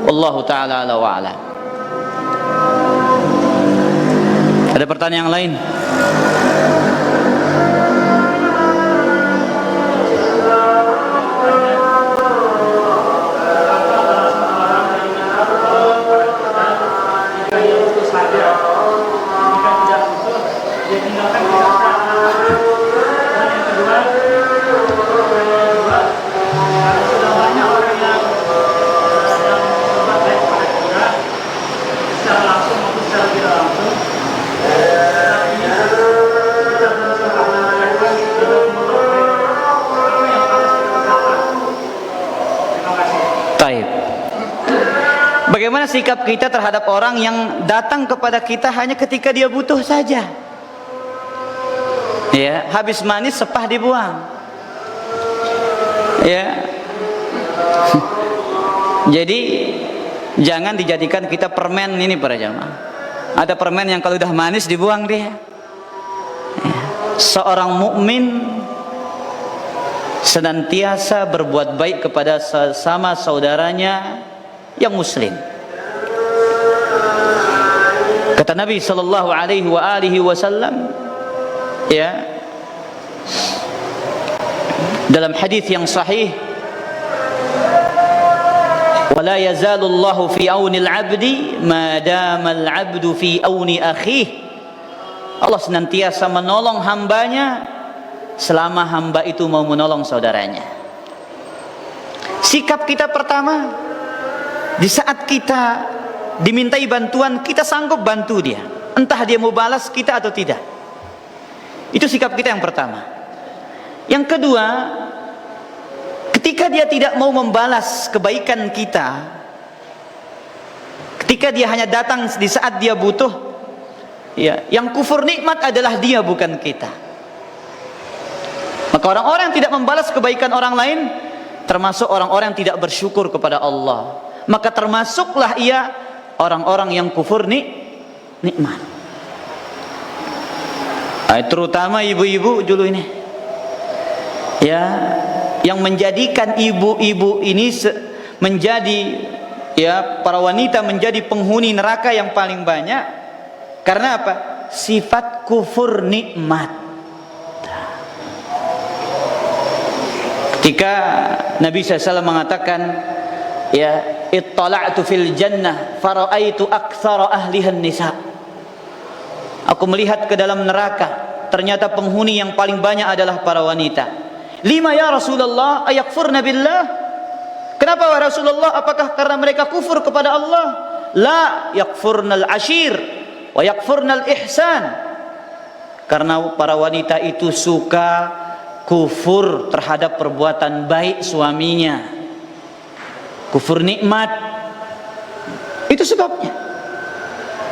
Wallahu ta'ala ala wa ala. Ada pertanyaan yang lain? Bagaimana sikap kita terhadap orang yang datang kepada kita hanya ketika dia butuh saja? Ya, habis manis sepah dibuang. Ya. Jadi jangan dijadikan kita permen ini para jamaah. Ada permen yang kalau udah manis dibuang dia. Ya. Seorang mukmin senantiasa berbuat baik kepada sesama saudaranya yang muslim. Kata Nabi sallallahu alaihi wa alihi wasallam, ya, dalam hadis yang sahih, wala yazalu Allahu fi auni al-'abdi ma dama al-'abdu fi auni akhihi. Allah senantiasa menolong hambanya selama hamba itu mau menolong saudaranya. Sikap kita pertama, di saat kita dimintai bantuan, kita sanggup bantu dia, entah dia mau balas kita atau tidak. Itu sikap kita yang pertama. Yang kedua, ketika dia tidak mau membalas kebaikan kita, ketika dia hanya datang di saat dia butuh, ya, yang kufur nikmat adalah dia, bukan kita. Maka orang-orang yang tidak membalas kebaikan orang lain termasuk orang-orang yang tidak bersyukur kepada Allah. Maka termasuklah ia orang-orang yang kufur nikmat. Terutama ibu-ibu dulu ini, ya, yang menjadikan ibu-ibu ini menjadi, ya, para wanita menjadi penghuni neraka yang paling banyak. Karena apa? Sifat kufur nikmat. Ketika Nabi SAW mengatakan, ya, ittala'tu fil jannah fara'aitu aktsara ahliha nisa. Aku melihat ke dalam neraka, ternyata penghuni yang paling banyak adalah para wanita. Lima ya Rasulullah, ayakfurna billah? Kenapa wahai Rasulullah? Apakah karena mereka kufur kepada Allah? La, yakfurnal ashir wa yakfurnal ihsan. Karena para wanita itu suka kufur terhadap perbuatan baik suaminya, kufur nikmat. Itu sebabnya.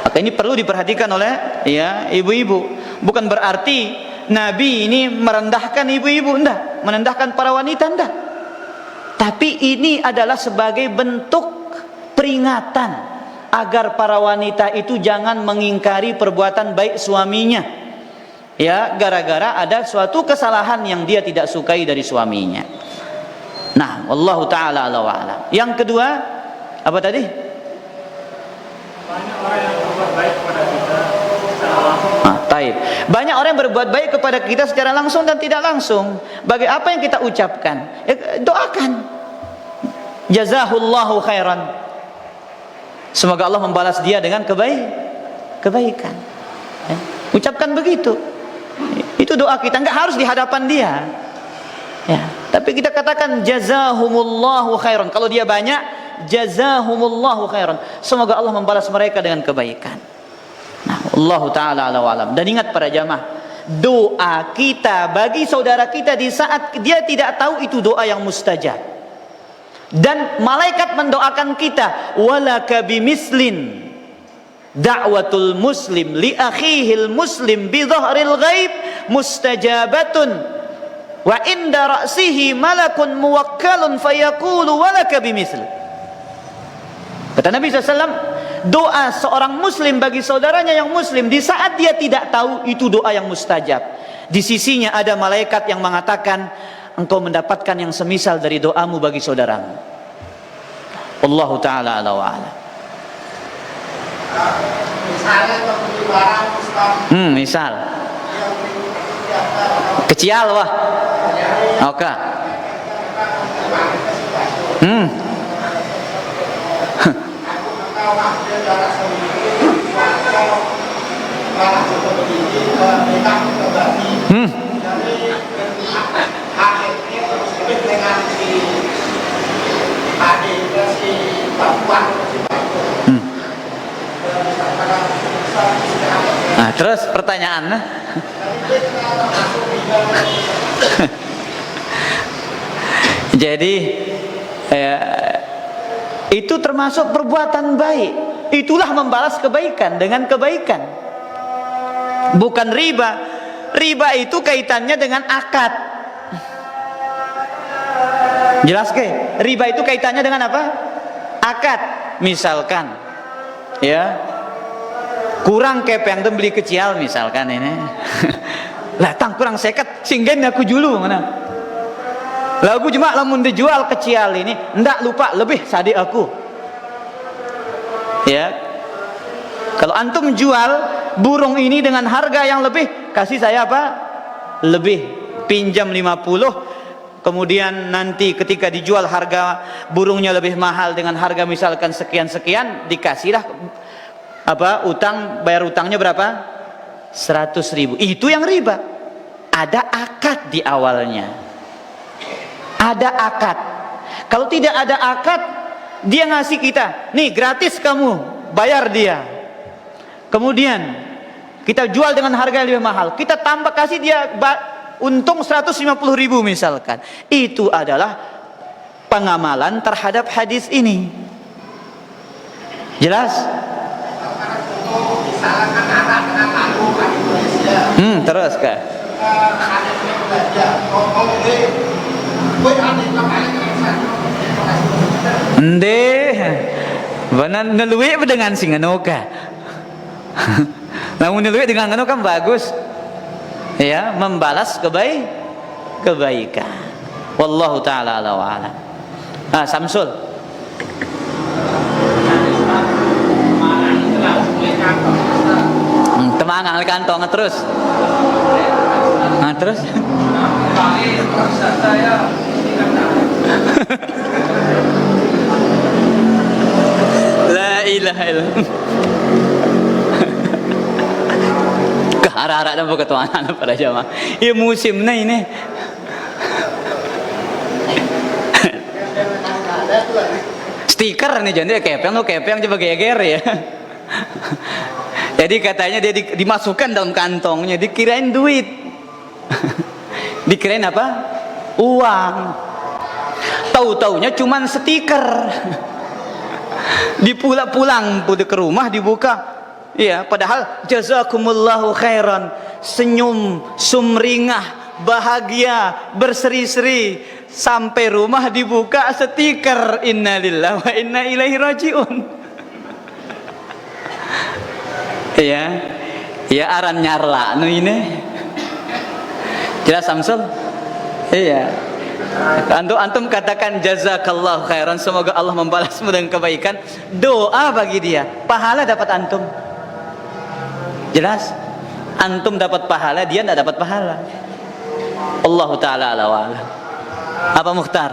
Maka ini perlu diperhatikan oleh ya ibu-ibu. Bukan berarti Nabi ini merendahkan ibu-ibu, enggak, merendahkan para wanita, enggak. Tapi ini adalah sebagai bentuk peringatan agar para wanita itu jangan mengingkari perbuatan baik suaminya. Ya, gara-gara ada suatu kesalahan yang dia tidak sukai dari suaminya. Nah, wallahu taala ala wa alam. Yang kedua, apa tadi? Banyak orang yang berbuat baik kepada kita secara langsung. Taib. Banyak orang yang berbuat baik kepada kita secara langsung dan tidak langsung. Bagi apa yang kita ucapkan? Doakan. Jazahullahu khairan. Semoga Allah membalas dia dengan kebaikan. Ya. Ucapkan begitu. Itu doa kita, enggak harus di hadapan dia. Ya, tapi kita katakan jazahumullahu khairan. Kalau dia banyak, jazahumullahu khairan. Semoga Allah membalas mereka dengan kebaikan. Nah, Allah taala ala wa alam. Dan ingat para jamaah, doa kita bagi saudara kita di saat dia tidak tahu itu doa yang mustajab. Dan malaikat mendoakan kita, walaka bimislin da'watul muslim li akhihil muslim bi dhahril ghaib mustajabatun wa inda ra'sihi malakun muwakkalun fayaqulu walaka bimisl. Kata Nabi SAW, doa seorang muslim bagi saudaranya yang muslim di saat dia tidak tahu itu doa yang mustajab. Di sisinya ada malaikat yang mengatakan, engkau mendapatkan yang semisal dari doamu bagi saudaramu. Wallahu ta'ala ala wa ala. Misalnya membeli barang Ustaz, Misal kecil wah. Oke. Nah, terus pertanyaannya, jadi itu termasuk perbuatan baik. Itulah membalas kebaikan dengan kebaikan. Bukan riba. Riba itu kaitannya dengan akad. Jelas ke? Riba itu kaitannya dengan apa? Akad. Misalkan, ya, kurang kepeng tuh beli kecil misalkan ini. Lah tang kurang seket singgen aku julu mana. Lah aku cuma lamun dijual kecil ini, ndak lupa lebih sadik aku. Ya. Kalau antum jual burung ini dengan harga yang lebih, kasih saya apa? Lebih, pinjam 50. Kemudian nanti ketika dijual harga burungnya lebih mahal dengan harga misalkan sekian-sekian, dikasihlah apa? Utang, bayar utangnya berapa? 100.000. Itu yang riba. Ada akad di awalnya. Ada akad. Kalau tidak ada akad, dia ngasih kita, nih gratis kamu, bayar dia. Kemudian kita jual dengan harga yang lebih mahal, kita tambah kasih dia untung 150.000 misalkan. Itu adalah pengamalan terhadap hadis ini. Jelas? misalkan anak dengan lalu di Indonesia. Terus kak. Ada yang belajar, mau gue ada yang paling keren. Ende, benar neluwe dengan singanoka. Namun neluwe dengan ngano kan bagus, ya, membalas kebaikan. Wallahu taala ala wa ala. Samsul. Temangan kantong terus. Terus. Saya La ilaha illallah. Harap-harap dan berketuanan pada jamaah. Ya musim ini. Stiker nih jadi kepeng coba geger ya. Jadi katanya dia dimasukkan dalam kantongnya, dikirain duit. Dikirain apa? Uang. Tahu-taunya cuman stiker. Dipulang ke rumah dibuka. Iya, padahal jazakumullahu khairan, senyum, sumringah, bahagia, berseri-seri, sampai rumah dibuka stiker innalillahi wa inna ilaihi rajiun. Ya, ya aran nyarla nu ini. Jelas Samsul? Iya. Antum katakan jazakallahu khairan, semoga Allah membalasmu dengan kebaikan. Doa bagi dia, pahala dapat antum. Jelas? Antum dapat pahala, dia tidak dapat pahala. Allahu taala ala wa ala. Apa Mukhtar?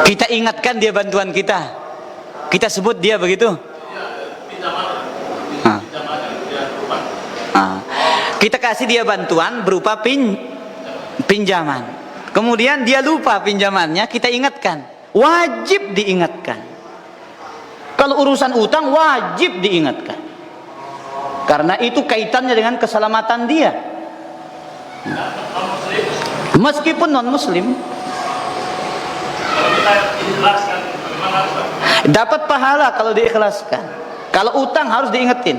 Kita ingatkan dia bantuan kita. Kita sebut dia begitu. Kita kasih dia bantuan berupa pinjaman. Kemudian dia lupa pinjamannya, kita ingatkan. Wajib diingatkan. Kalau urusan utang wajib diingatkan. Karena itu kaitannya dengan keselamatan dia. Meskipun non muslim. Dapat pahala kalau diikhlaskan. Kalau utang harus diingetin.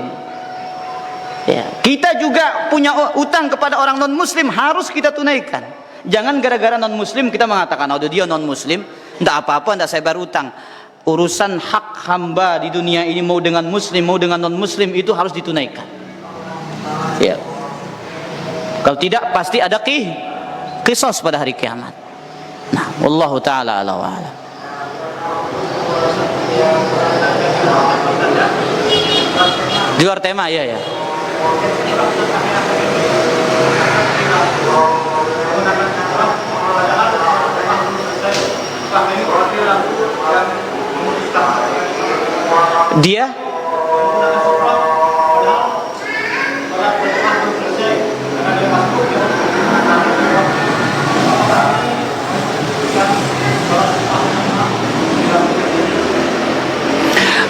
Ya, kita juga punya utang kepada orang non muslim, harus kita tunaikan. Jangan gara-gara non muslim kita mengatakan, oh dia non muslim, tidak apa-apa, tidak saya bayar utang. Urusan hak hamba di dunia ini, mau dengan muslim mau dengan non muslim, itu harus ditunaikan. Ya. Kalau tidak pasti ada qisas pada hari kiamat. Nah, wallahu taala ala wa ala. Di luar tema ya ya. Dia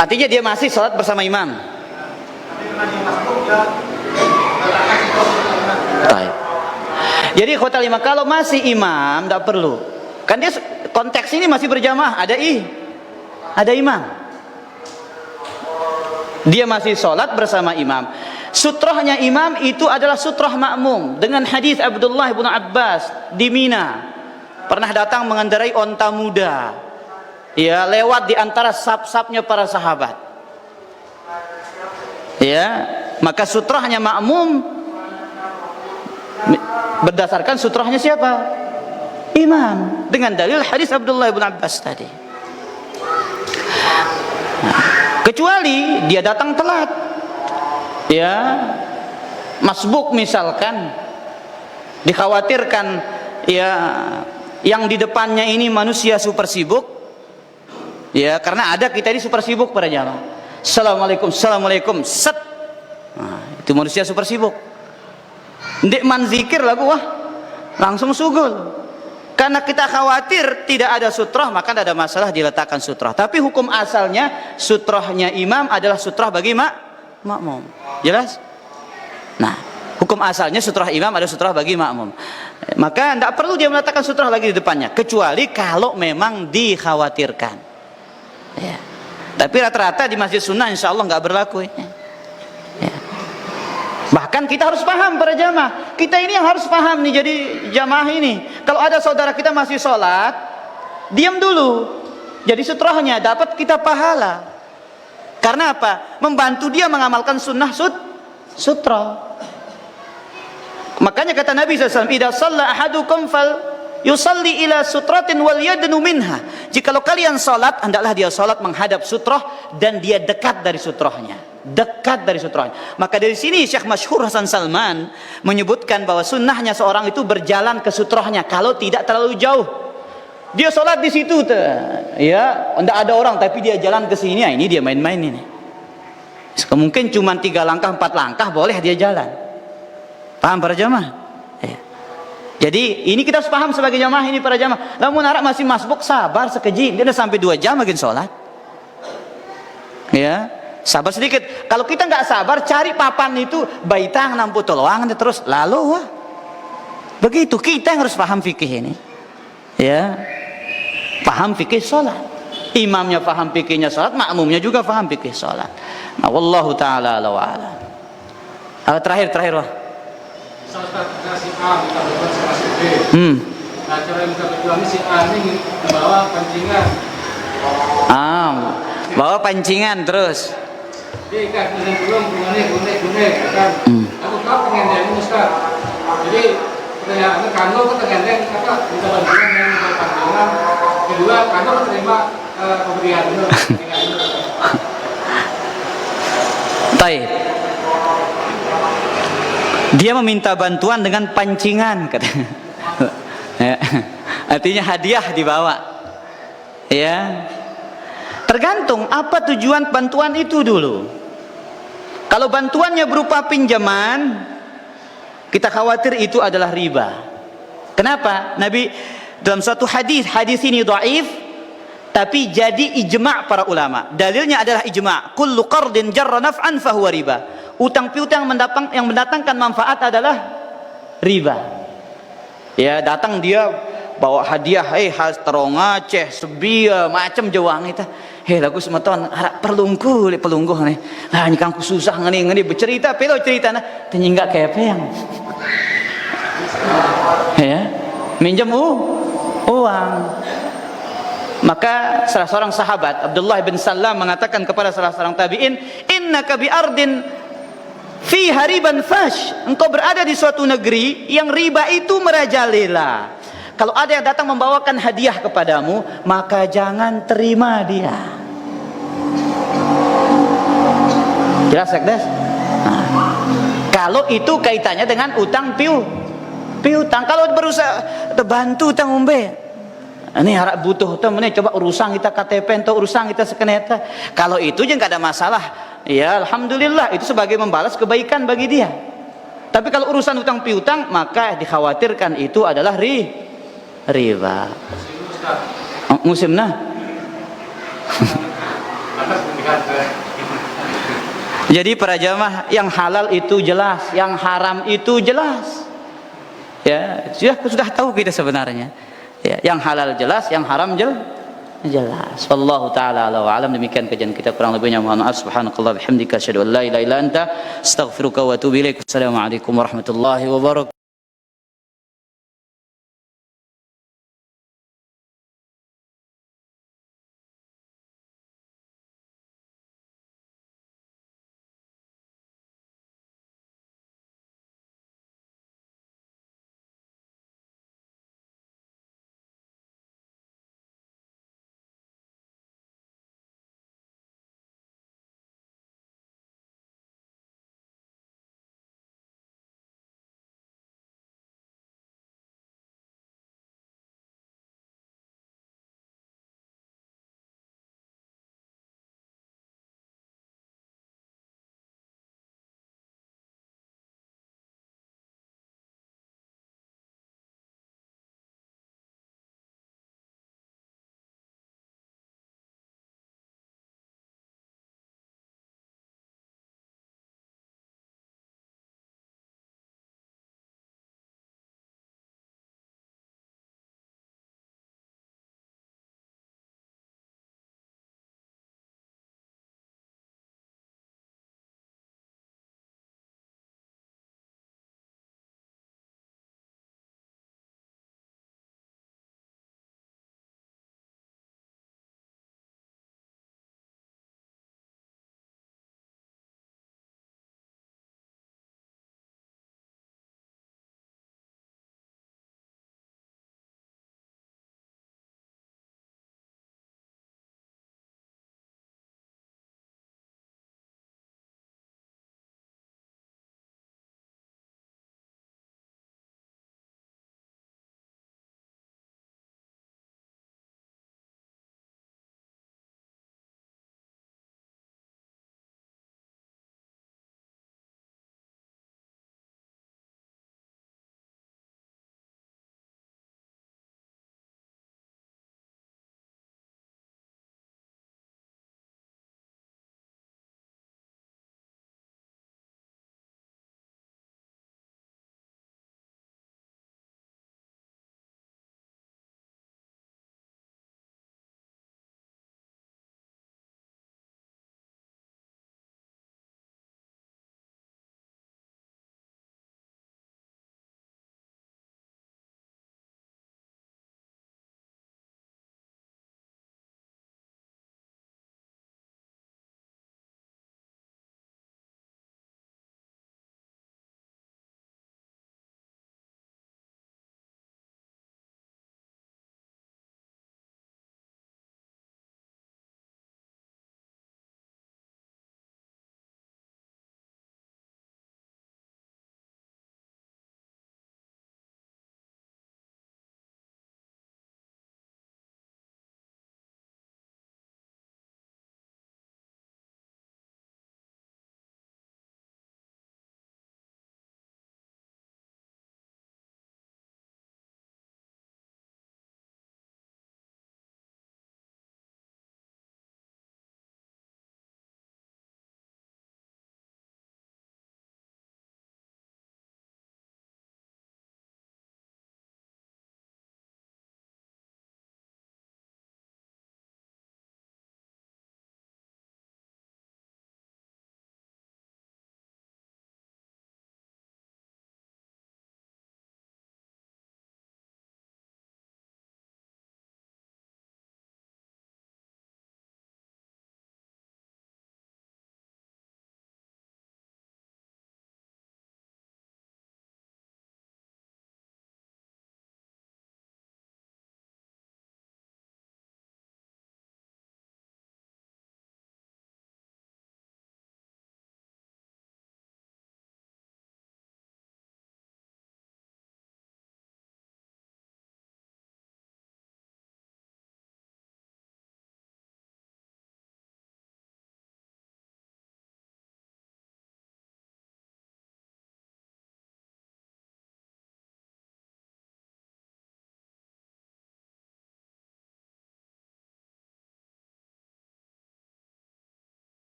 artinya dia masih sholat bersama imam. Jadi khotbah lima, kalau masih imam tidak perlu. Kan dia konteks ini masih berjamaah, ada imam. Dia masih sholat bersama imam. Sutrahnya imam itu adalah sutrah makmum. Dengan hadis Abdullah bin Abbas di Mina, pernah datang mengendarai onta muda. Ya, lewat di antara saf-safnya para sahabat. Ya, maka sutrahnya makmum berdasarkan sutrahnya siapa? Imam, dengan dalil hadis Abdullah bin Abbas tadi. Nah, kecuali dia datang telat, ya, masbuk misalkan, dikhawatirkan ya yang di depannya ini manusia super sibuk, ya, karena ada kita ini super sibuk pada jamaah. Assalamualaikum, assalamualaikum, set. Nah, itu manusia super sibuk. Ndek man zikir lagu wah, langsung sugul. Karena kita khawatir tidak ada sutrah, maka tidak ada masalah diletakkan sutrah. Tapi hukum asalnya sutrahnya imam adalah sutrah bagi makmum. Jelas? Nah, hukum asalnya sutrah imam adalah sutrah bagi makmum. Maka tidak perlu dia meletakkan sutrah lagi di depannya, kecuali kalau memang dikhawatirkan. Ya. Tapi rata-rata di masjid sunnah insya Allah nggak berlaku. Ya. Bahkan kita harus paham para jamaah. Kita ini yang harus paham nih, jadi jamaah ini. Kalau ada saudara kita masih sholat, diam dulu. Jadi sutrahnya dapat kita pahala. Karena apa? Membantu dia mengamalkan sunnah sutra. Makanya kata Nabi SAW, idza shalla ahadukum fal yusalli ila sutratin wal yadnu minha. Jikalau kalian salat, hendaklah dia salat menghadap sutrah dan dia dekat dari sutrahnya. Dekat dari sutrahnya. Maka dari sini Syekh Masyhur Hasan Salman menyebutkan bahwa sunnahnya seorang itu berjalan ke sutrahnya kalau tidak terlalu jauh. Dia salat di situ, ya, tidak ada orang tapi dia jalan ke sini, ini dia main-main ini. Mungkin cuma 3 langkah 4 langkah boleh dia jalan. Paham para jamaah? Ya. Jadi ini kita harus paham sebagai jamaah ini para jamaah. Lamun arak masih masbuk, sabar sekejap, dia udah sampai 2 jam lagi sholat. Ya, sabar sedikit. Kalau kita nggak sabar, cari papan itu baitang 60 toloang terus lalu wah. Begitu kita yang harus paham fikih ini. Ya, paham fikih sholat. Imamnya paham fikihnya sholat, makmumnya juga paham fikih sholat. Nah, wallahu taala ala wa ala. Terakhir wah. Misalkan si A minta bantuan sama si B. Nah, cara minta bantuan si A ini membawa pancingan. Bawa pancingan terus. Jadi kan belum gune kan. Aku tahu pengen jadi Ustaz. Jadi pertanyaannya kanu ketengahan apa minta bantuan yang minta pancingan. Kedua kanu terima pemberian dulu. Baik. Dia meminta bantuan dengan pancingan, katanya. Ya. Artinya hadiah dibawa. Ya. Tergantung apa tujuan bantuan itu dulu. Kalau bantuannya berupa pinjaman, kita khawatir itu adalah riba. Kenapa? Nabi dalam suatu hadis ini dhaif, tapi jadi ijma' para ulama. Dalilnya adalah ijma'. Kullu qardin jarra naf'an fahuwa riba. Utang piutang yang mendatangkan manfaat adalah riba. Ya, datang dia bawa hadiah, has teronga ceh sebia macam jawang itu. Lagu semeton harap pelunggu nih. Lah ini kangku susah ngene bercerita pelo cerita nah tenyinggak kayak yang. Ya, minjem uang. Maka salah seorang sahabat Abdullah bin Salam mengatakan kepada salah seorang tabi'in, innaka bi ardin fi hariban fash, engkau berada di suatu negeri yang riba itu merajalela. Kalau ada yang datang membawakan hadiah kepadamu, maka jangan terima dia. Jelas Sekdes? Kalau itu kaitannya dengan utang piutang, kalau berusaha bantu utang umbe, ini harap butuh temen coba urusan kita KTP atau urusan kita sekeneta. Kalau itu jangan ada masalah. Ya alhamdulillah, itu sebagai membalas kebaikan bagi dia. Tapi kalau urusan utang piutang, maka dikhawatirkan itu adalah riba. Musim nah. Jadi para jamaah, yang halal itu jelas, yang haram itu jelas. Ya, sudah tahu kita sebenarnya. Ya, yang halal jelas, yang haram jelas. Wallahu taala ala wa alam. Demikian kajian kita, kurang lebihnya mohon maaf. Subhanakallah bihamdika asyhadu an la ilaha illa anta astaghfiruka wa atubu ilaik. Assalamualaikum warahmatullahi wabarakatuh.